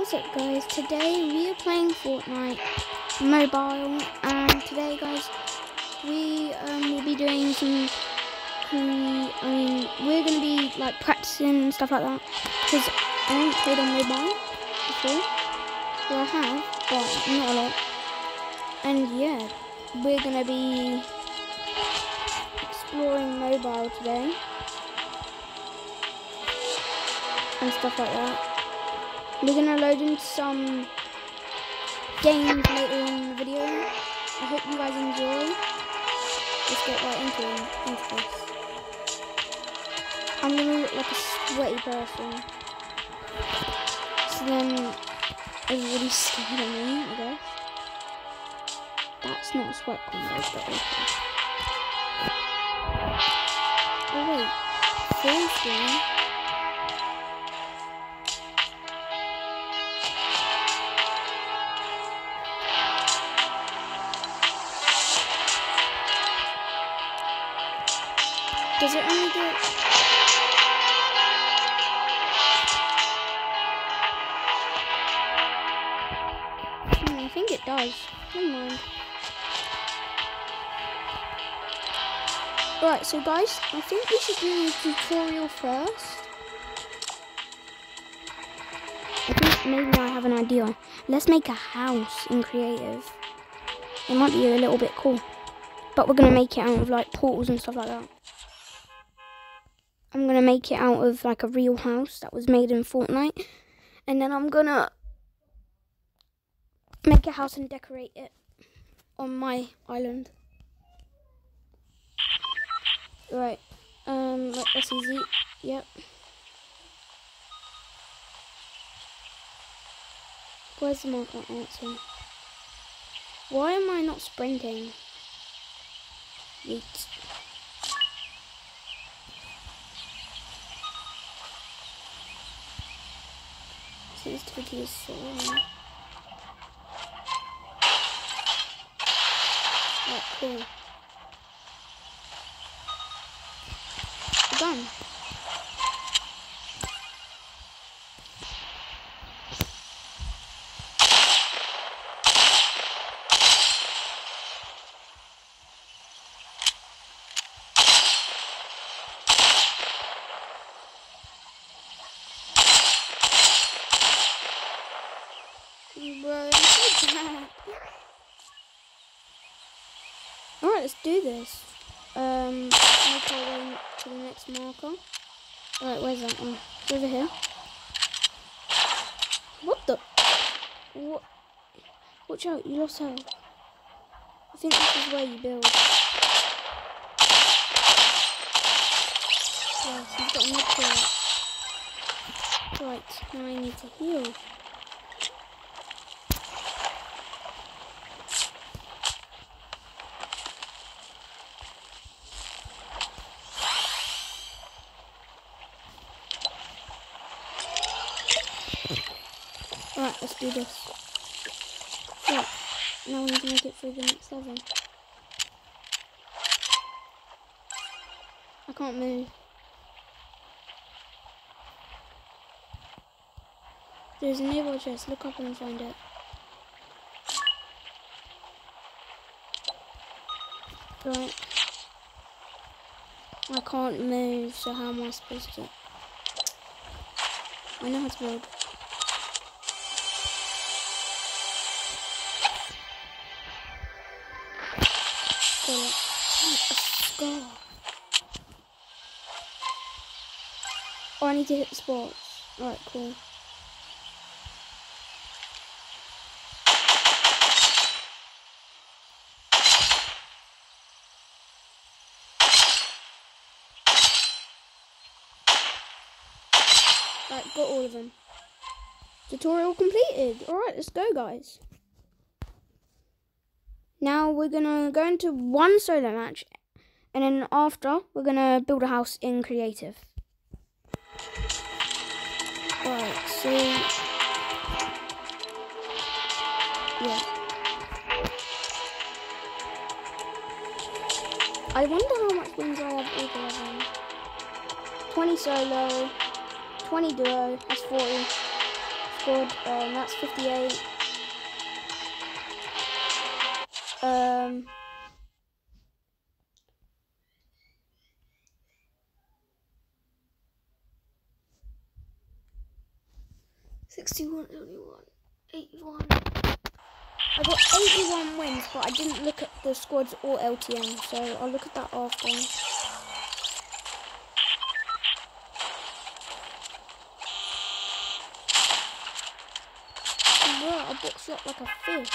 What's up guys, today we are playing Fortnite mobile, and today guys we will be doing some we're going to be like practicing and stuff like that, because I haven't played on mobile before. Well, I have, but not a lot. And yeah, we're going to be exploring mobile today and stuff like that. We're going to load into some games later on in the video. I hope you guys enjoy. Let's get right into this. I'm going to look like a sweaty person, so then everybody's scared of me, I guess. That's not a sweat combo, but okay. Oh wait, full screen. Does it only do it? I think it does. Never mind. Alright, so guys, I think we should do a tutorial first. I think maybe I have an idea. Let's make a house in creative. It might be a little bit cool. But we're going to make it out of like portals and stuff like that. I'm going to make it out of like a real house that was made in Fortnite. And then I'm going to make a house and decorate it on my island. Right. That's easy. Yep. Where's the marker answer? Why am I not sprinting? Yeet. Sensitivity is so low. Right, cool. We're done. Bro, so bad. Alright, let's do this. Make our way to the next marker. Alright, where's that one? It's over here. What the? What? Watch out, you lost health. I think this is where you build. Yes, you've got a mid turret. Right, now I need to heal. Alright, let's do this. Right, now we need to make it through the next level. I can't move. There's a naval chest, look up and find it. Right. I can't move, so how am I supposed to? I know how to build. Got it. A scar. Oh, I need to hit the spots. Alright, cool. Right, got all of them. Tutorial completed. Alright, let's go, guys. Now we're gonna go into one solo match, and then after we're gonna build a house in creative. Right, so yeah. I wonder how much wins I have altogether. 20 solo, 20 duo, that's 40. squad. That's 58. 61, 71, 81. I got 81 wins, but I didn't look at the squads or LTM, so I'll look at that after. Bro, I boxed up like a fish.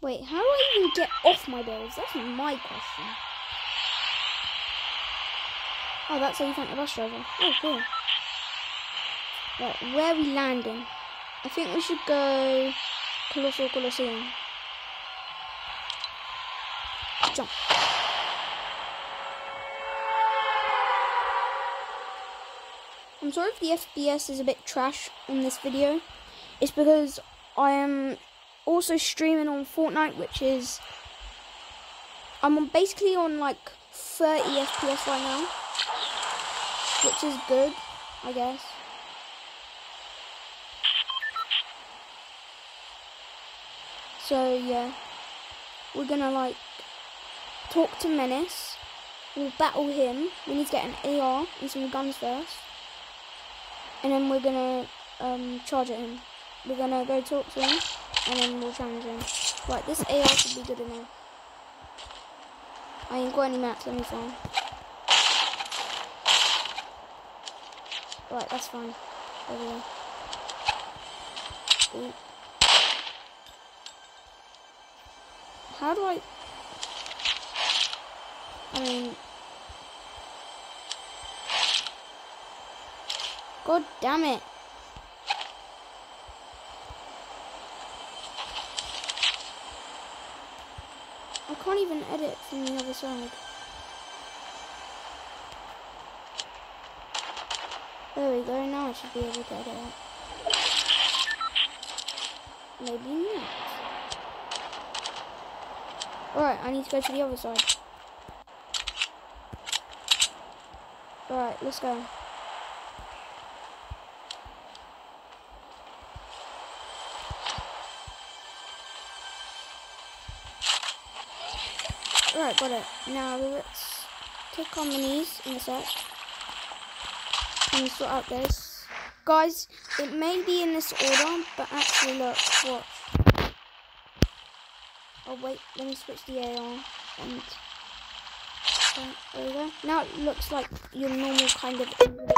Wait, how do I even get off my bills? That's my question. Oh, that's how you find the bus driver. Oh, cool. Right, where are we landing? I think we should go Colossal Colosseum. Jump. I'm sorry if the FPS is a bit trash in this video. It's because I am also streaming on Fortnite, which is... I'm basically on like 30 FPS right now. Which is good, I guess. So yeah, we're gonna like talk to Menace. We'll battle him. We need to get an AR and some guns first, and then we're gonna charge at him. We're gonna go talk to him, and then we'll challenge him. Right, this AR should be good enough. I ain't got any mats. Let me find. Right, that's fine. There we go. Ooh. How do I mean... God damn it. I can't even edit from the other side. There we go, now I should be able to edit it. Maybe not. Alright, I need to go to the other side. Alright, let's go. Alright, got it. Now let's take our minis in a sec. And sort out this. Guys, it may be in this order, but actually look, watch. Oh wait, let me switch the AR and there we go. Now it looks like your normal kind of inventory.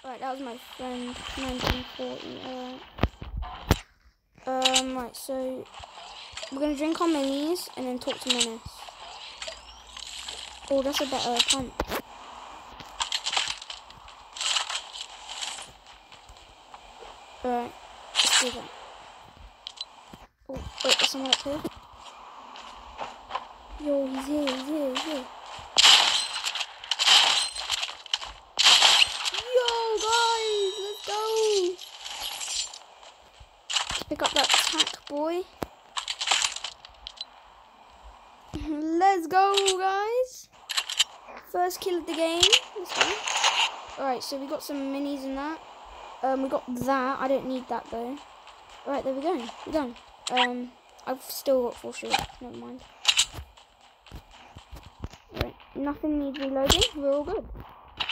Right, that was my friend, 1940. Right, so we're gonna drink our minis and then talk to Menace. Oh, that's a better pump. Alright, let's do that. Oh, wait, there's someone up here. Yo, he's here, he's here, he's here. Yo, guys, let's go. Let's pick up that tack, boy. Let's go, guys. First kill of the game. Let's go. Alright, so we got some minis in that. We got that. I don't need that though. Alright, there we go. We're done. I've still got 4 shots. Never mind. Alright, nothing needs reloading. We're all good.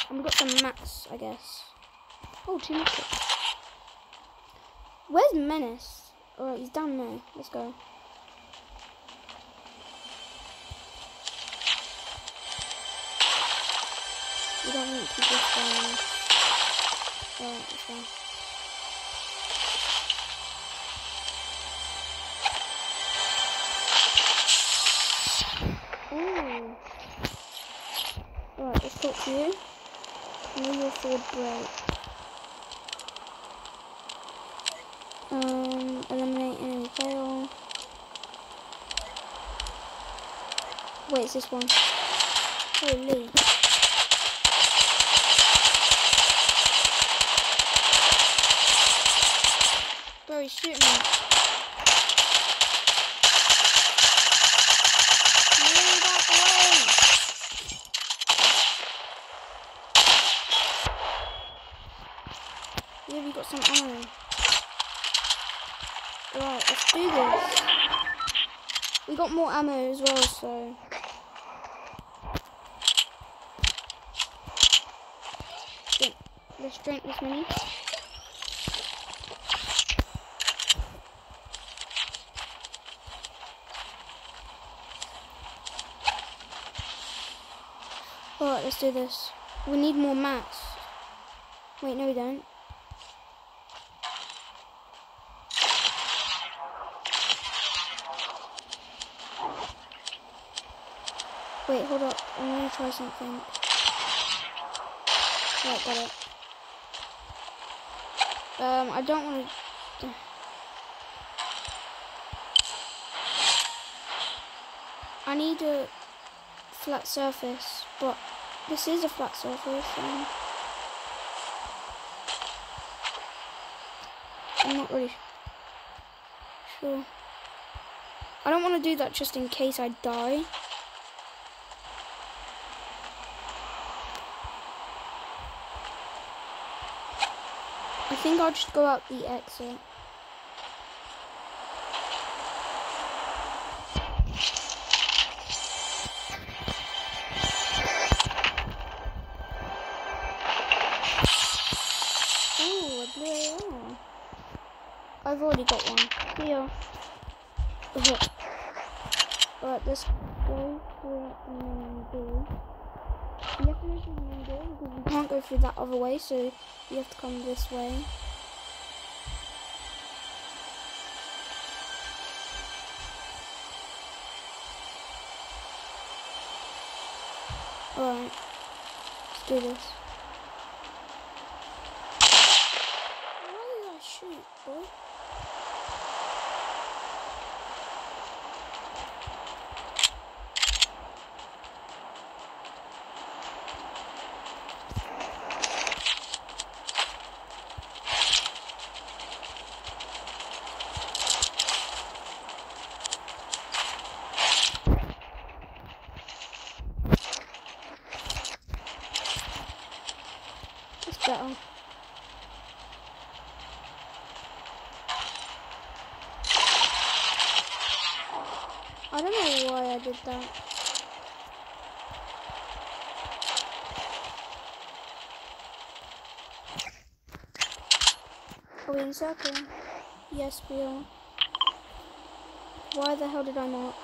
And we got some mats, I guess. Oh, 2 mats. Where's Menace? Alright, he's down there. Let's go. We don't need people down. Alright, let's go. Ooh. Alright, let's talk to you. Know your sword break. Eliminate enemy fail. Wait, it's this one. Holy. Bro, he's shooting me. got some ammo. Right, let's do this. We got more ammo as well, so... Let's drink this mini. Alright, let's do this. We need more mats. Wait, no we don't. Wait, hold up. I'm gonna try something. Right, got it. I don't want to... I need a flat surface, but this is a flat surface. I'm not really sure. I don't want to do that just in case I die. I think I'll just go out the exit. Oh, a blue AR. I've already got one. Here. Alright, let's go for the main door. You have to go through the main door because we can't go through that other way, so you have to come this way. Alright, let's do this. Why did I shoot, boy? Better. I don't know why I did that. Are we in circle? Yes, we are. Why the hell did I not?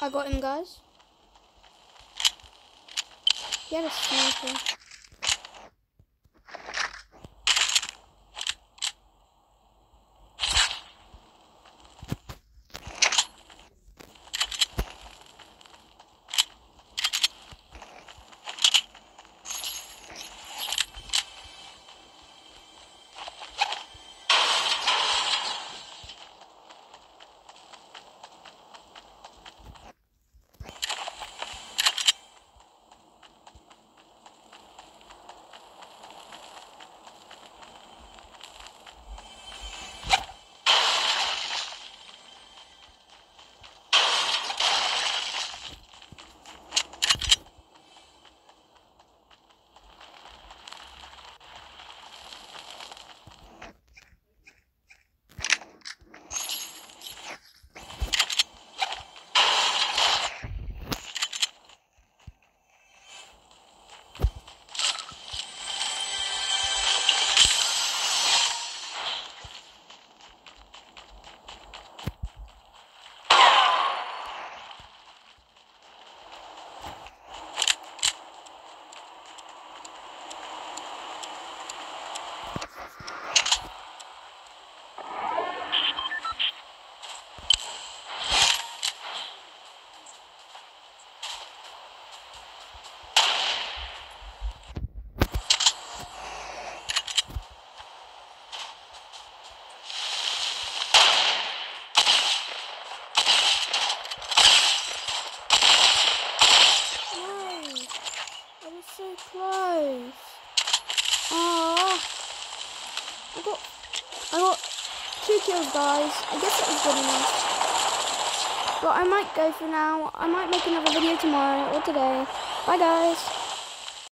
I got him, guys. He had a sniper. close. Oh, I got 2 kills, guys. I guess it was good enough. But I might go for now. I might make another video tomorrow or today. Bye, guys.